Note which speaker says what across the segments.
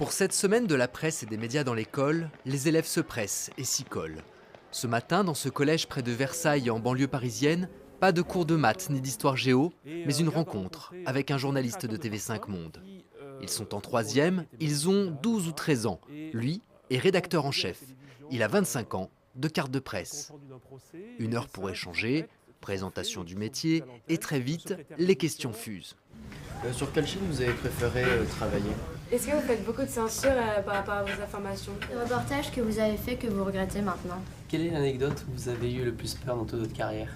Speaker 1: Pour cette semaine de la presse et des médias dans l'école, les élèves se pressent et s'y collent. Ce matin, dans ce collège près de Versailles en banlieue parisienne, pas de cours de maths ni d'histoire géo, mais une rencontre avec un journaliste de TV5 Monde. Ils sont en troisième, ils ont 12 ou 13 ans. Lui est rédacteur en chef. Il a 25 ans, de carte de presse. 1 heure pour échanger, présentation du métier, et très vite, les questions fusent.
Speaker 2: Sur quelle chaîne vous avez préféré travailler?
Speaker 3: Est-ce que vous faites beaucoup de censure par rapport à vos informations?
Speaker 4: Le reportage que vous avez fait que vous regrettez maintenant.
Speaker 2: Quelle est l'anecdote où vous avez eu le plus peur dans toute votre carrière?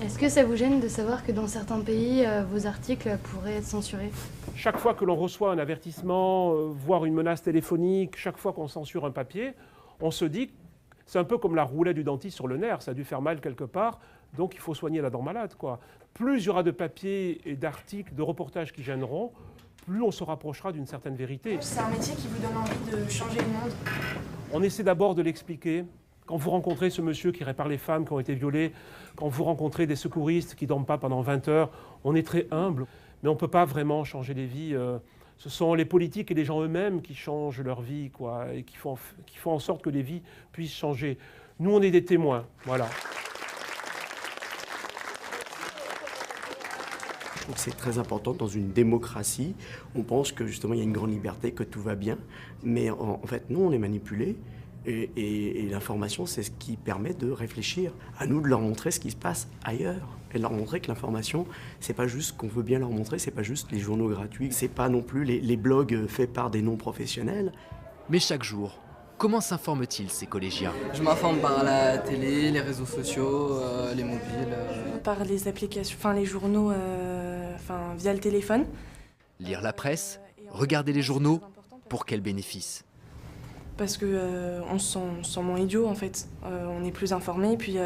Speaker 5: Est-ce que ça vous gêne de savoir que dans certains pays, vos articles pourraient être censurés?
Speaker 6: Chaque fois que l'on reçoit un avertissement, voire une menace téléphonique, chaque fois qu'on censure un papier, on se dit, c'est un peu comme la roulette du dentiste sur le nerf, ça a dû faire mal quelque part, donc il faut soigner la dent malade, quoi. Plus il y aura de papiers et d'articles, de reportages qui gêneront, plus on se rapprochera d'une certaine vérité.
Speaker 3: C'est un métier qui vous donne envie de changer le monde.
Speaker 6: On essaie d'abord de l'expliquer. Quand vous rencontrez ce monsieur qui répare les femmes qui ont été violées, quand vous rencontrez des secouristes qui ne dorment pas pendant 20 heures, on est très humble, mais on ne peut pas vraiment changer les vies. Ce sont les politiques et les gens eux-mêmes qui changent leur vie, quoi, et qui font en sorte que les vies puissent changer. Nous, on est des témoins, voilà.
Speaker 7: Donc c'est très important dans une démocratie. On pense que justement il y a une grande liberté, que tout va bien, mais en fait non, on est manipulé. Et l'information, c'est ce qui permet de réfléchir. À nous de leur montrer ce qui se passe ailleurs. Et de leur montrer que l'information, c'est pas juste ce qu'on veut bien leur montrer, c'est pas juste les journaux gratuits, c'est pas non plus les blogs faits par des non-professionnels.
Speaker 1: Mais chaque jour, comment s'informent-ils ces collégiens?
Speaker 2: Je m'informe par la télé, les réseaux sociaux, les mobiles.
Speaker 3: Par les applications, enfin les journaux, via le téléphone.
Speaker 1: Lire la presse, regarder les journaux, pour quel bénéfice?
Speaker 3: Parce que on se sent moins idiot en fait. On est plus informé, puis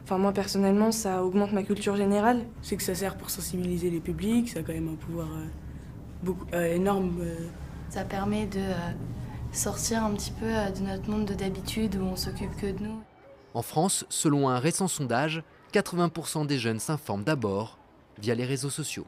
Speaker 3: moi personnellement ça augmente ma culture générale.
Speaker 8: C'est que ça sert pour sensibiliser les publics, ça a quand même un pouvoir énorme.
Speaker 5: Ça permet de sortir un petit peu de notre monde d'habitude où on s'occupe que de nous.
Speaker 1: En France, selon un récent sondage, 80% des jeunes s'informent d'abord via les réseaux sociaux.